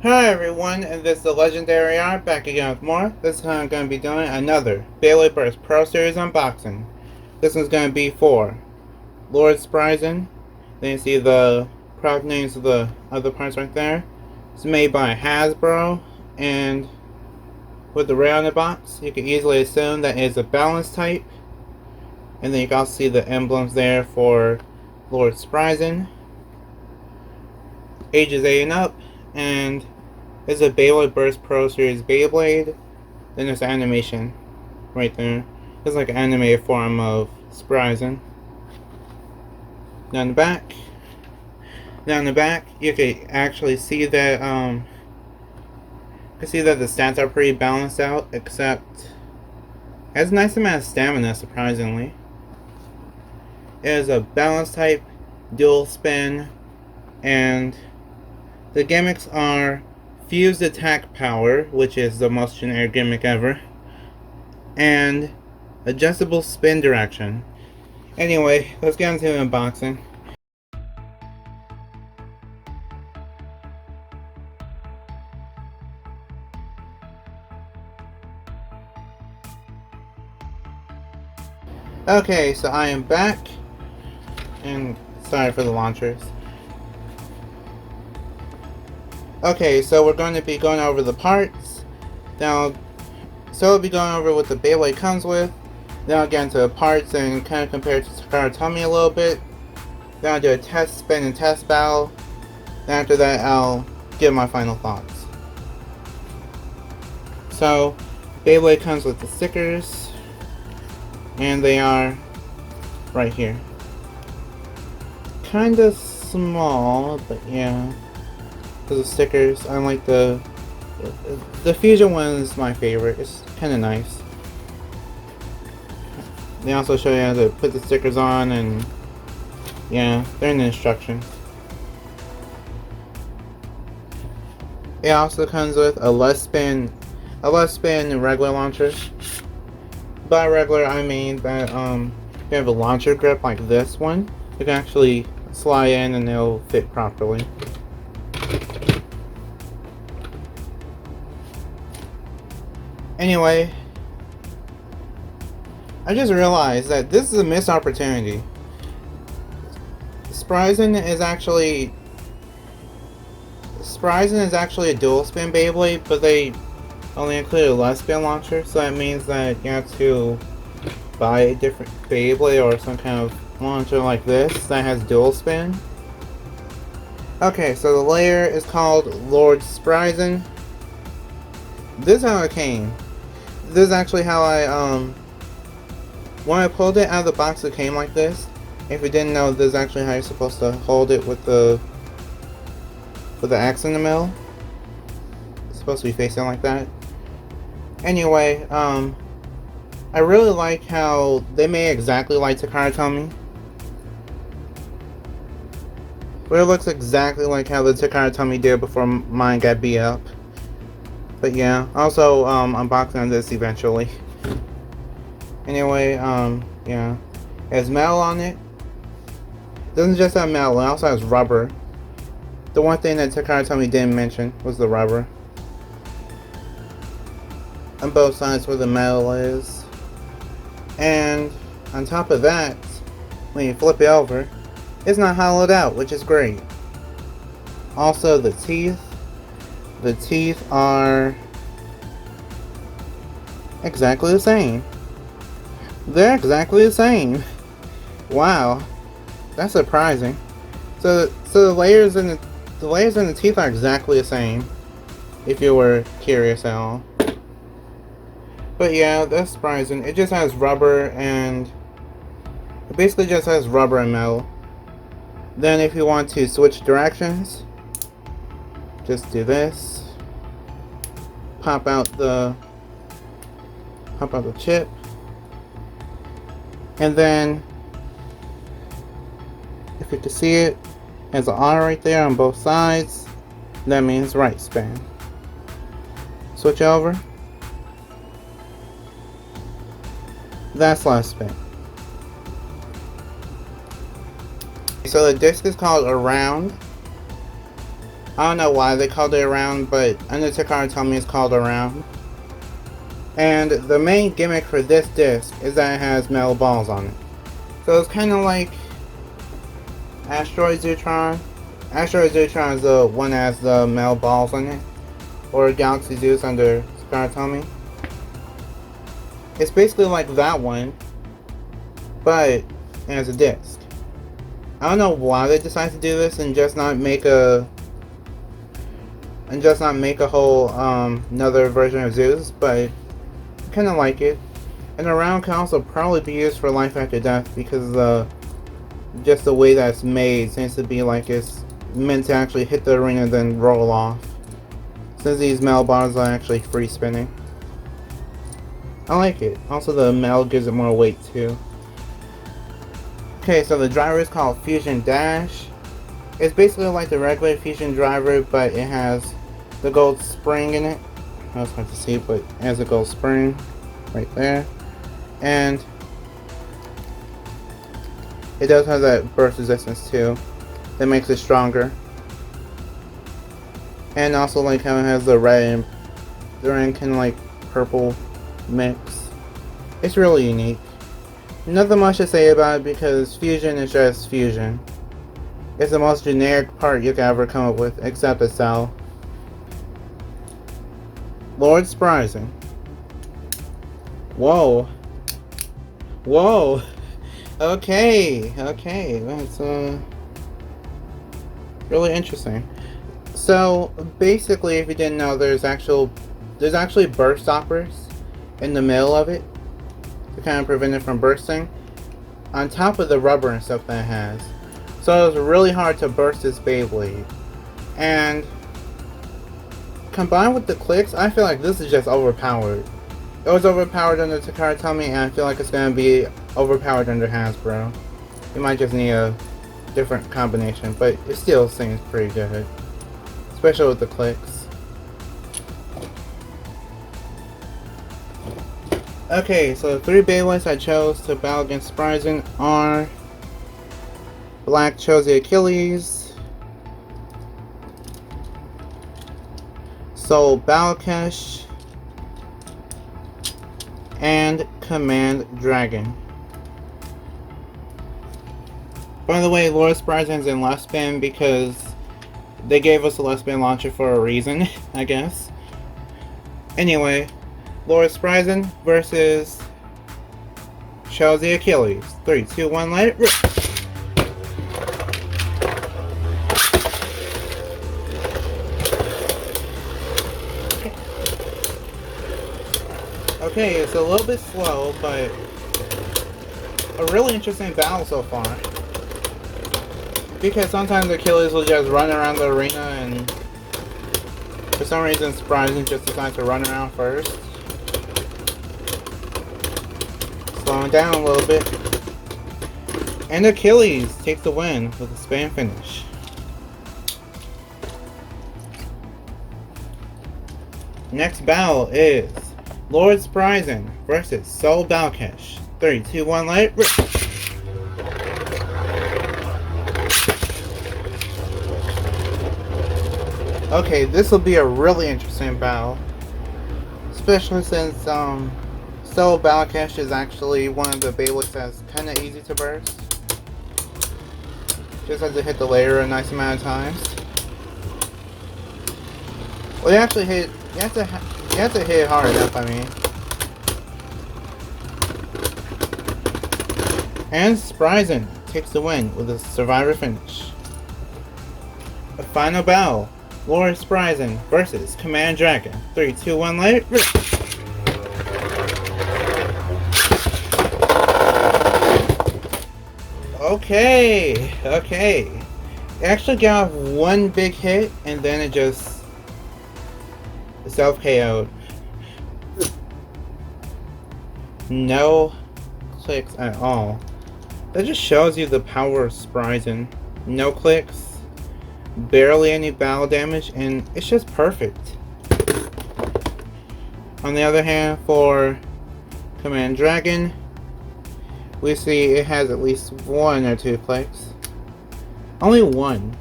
Hi everyone, and this is the Legendary.R back again with more. This time I'm going to be doing another Beyblade Burst Pro Series unboxing. This one's going to be for Lord Spryzen. Then you see the product names of the other parts right there. It's made by Hasbro, and with the ray on the box, you can easily assume that it's a balance type. And then you can also see the emblems there for Lord Spryzen. Ages 8 and up, and it's a Beyblade Burst Pro Series Beyblade. Then there's the animation right there. It's like an animated form of Spryzen. Down the back. Down the back, you can actually see that the stats are pretty balanced out, except it has a nice amount of stamina, surprisingly. It is a balance type, dual spin, and the gimmicks are fused attack power, which is the most generic gimmick ever, and adjustable spin direction. Anyway, let's get into the unboxing. Okay, so I am back, and sorry for the launchers. Okay, so we're going to be going over the parts. Now, so we'll be going over what the Beyblade comes with. Then I'll get into the parts and kind of compare it to Takara Tomy a little bit. Then I'll do a test spin and test battle. Then after that, I'll give my final thoughts. So, Beyblade comes with the stickers, and they are right here. Kinda small, but yeah. The stickers, I like the Fusion one is my favorite. It's kind of nice. They also show you how to put the stickers on, and yeah, they're in the instructions. It also comes with a less spin regular launcher. By regular, I mean that you have a launcher grip like this one. You can actually slide in and it'll fit properly. Anyway, I just realized that this is a missed opportunity. Spryzen is actually a dual spin Beyblade, but they only include a less spin launcher, so that means that you have to buy a different Beyblade or some kind of launcher like this that has dual spin. Okay, so the layer is called Lord Spryzen. This is how it came. This is actually how when I pulled it out of the box, it came like this. If you didn't know, this is actually how you're supposed to hold it with the axe in the middle. It's supposed to be facing like that. Anyway, I really like how they made exactly like Takara Tomy. But it looks exactly like how the Takara Tomy did before mine got beat up. But yeah, also unboxing this eventually. Anyway, yeah, it has metal on it. It doesn't just have metal; it also has rubber. The one thing that Takara Tomy didn't mention was the rubber on both sides where the metal is. And on top of that, when you flip it over, it's not hollowed out, which is great. Also, the teeth are exactly the same. They're exactly the same. Wow, that's surprising. So the layers and the teeth are exactly the same, if you were curious at all. But yeah, that's surprising. It just has rubber, and it basically just has rubber and metal. Then if you want to switch directions, just do this. Pop out the chip. And then if you can see it, has an R right there on both sides. That means right spin. Switch over. That's left spin. So the disc is called Around. I don't know why they called it around, but under Takara told me it's called around. And the main gimmick for this disc is that it has metal balls on it. So it's kind of like Asteroid Zootron. Asteroid Zootron is the one that has the metal balls on it. Or Galaxy Zeus under Scaratomi. It's basically like that one, but it has a disc. I don't know why they decided to do this and just not make a whole another version of Zeus, but I kinda like it. And the round can also probably be used for life after death because just the way that it's made seems to be like it's meant to actually hit the arena and then roll off. Since these metal bars are actually free spinning. I like it. Also the metal gives it more weight too. Okay, so the driver is called Fusion Dash. It's basically like the regular Fusion driver, but it has the gold spring in it. I was hard to see, but it has a gold spring right there. And it does have that burst resistance too. That makes it stronger. And also like how it has the red and kind of like purple mix. It's really unique. Nothing much to say about it because Fusion is just Fusion. It's the most generic part you can ever come up with, except a cell. Lord Spryzen. Whoa. Whoa. Okay. That's really interesting. So basically, if you didn't know, there's actually burst stoppers in the middle of it to kind of prevent it from bursting, on top of the rubber and stuff that it has. So it was really hard to burst this Beyblade. And combined with the clicks, I feel like this is just overpowered. It was overpowered under Takara Tomy, and I feel like it's going to be overpowered under Hasbro. You might just need a different combination, but it still seems pretty good. Especially with the clicks. Okay, so the 3 Beyblades I chose to battle against Spryzen are Black chose the Achilles, Soul Balkesh, and Command Dragon. By the way, Lord Spryzen's in left spin because they gave us a left spin launcher for a reason, I guess. Anyway, Lord Spryzen versus chose the Achilles. 3, 2, 1, let it rip! Okay, it's a little bit slow, but a really interesting battle so far. Because sometimes Achilles will just run around the arena and for some reason Spryzen just decides to run around first. Slowing down a little bit. And Achilles takes the win with a spin finish. Next battle is Lord Spryzen versus Soul Balkesh. 3, 2, 1, let it rip! Okay, this will be a really interesting battle. Especially since Soul Balkesh is actually one of the Beyblades that's kinda easy to burst. Just has to hit the layer a nice amount of times. Well, you actually hit, you have to hit it hard enough, I mean. And Spryzen takes the win with a survivor finish. The final battle, Lord Spryzen versus Command Dragon. 3, 2, 1, let it rip! Okay. It actually got one big hit and then it just self-KO'd. No clicks at all. That just shows you the power of Spryzen. No clicks, barely any battle damage, and it's just perfect. On the other hand, for Command Dragon, we see it has at least 1 or 2 clicks. Only 1.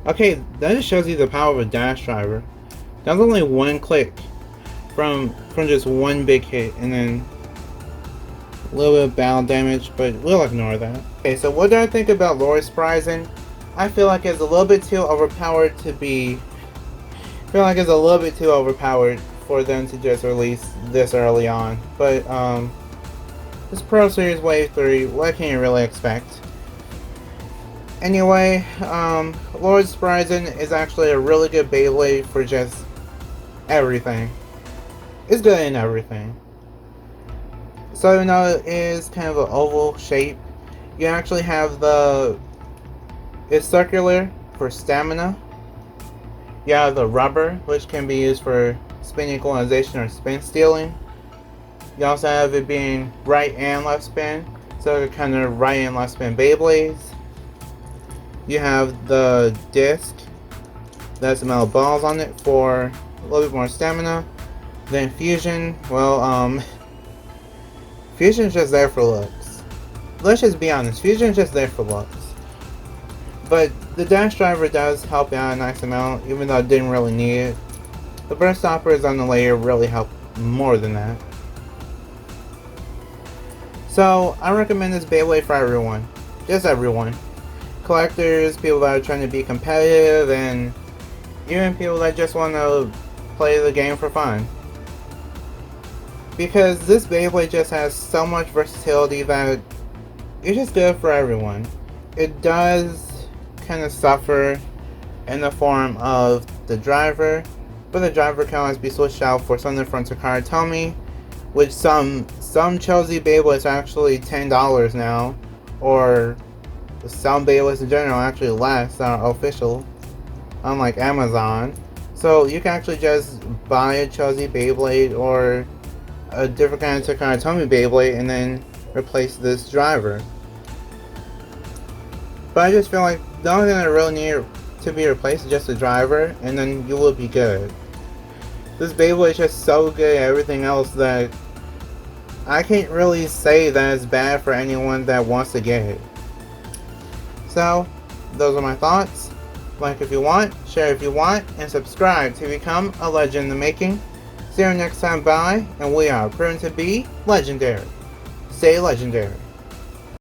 Okay, that just shows you the power of a dash driver. That's only one click from just one big hit, and then a little bit of battle damage, but we'll ignore that. Okay, so what do I think about Lord Spryzen? I feel like it's a little bit too overpowered to be... I feel like it's a little bit too overpowered for them to just release this early on. But, this Pro Series Wave 3, what can you really expect? Anyway, Lord Spryzen is actually a really good Beyblade for just everything. It's good in everything. So even though it is kind of an oval shape, you actually have it's circular for stamina. You have the rubber, which can be used for spin equalization or spin stealing. You also have it being right and left spin, so it kind of right and left spin Beyblades. You have the disc that's the metal balls on it for a little bit more stamina. Then fusion, well, fusion's just there for looks. Let's just be honest, fusion's just there for looks. But the dash driver does help out a nice amount, even though it didn't really need it. The burst stoppers on the layer really help more than that. So, I recommend this Beyblade for everyone. Just everyone. Collectors, people that are trying to be competitive, and even people that just want to play the game for fun. Because this Beyblade just has so much versatility that it's just good for everyone. It does kind of suffer in the form of the driver, but the driver can always be switched out for something from Takara Tomy, which some Chelsea Beyblades are actually $10 now, or some Beyblades in general actually less that are official, unlike Amazon. So you can actually just buy a Chelsea Beyblade or a different kind of Takara Tomy Beyblade and then replace this driver. But I just feel like the only thing that really need to be replaced is just the driver, and then you will be good. This Beyblade is just so good at everything else that I can't really say that it's bad for anyone that wants to get it. So, those are my thoughts. Like if you want, share if you want, and subscribe to become a legend in the making. See you next time, bye, and we are proven to be legendary. Stay legendary.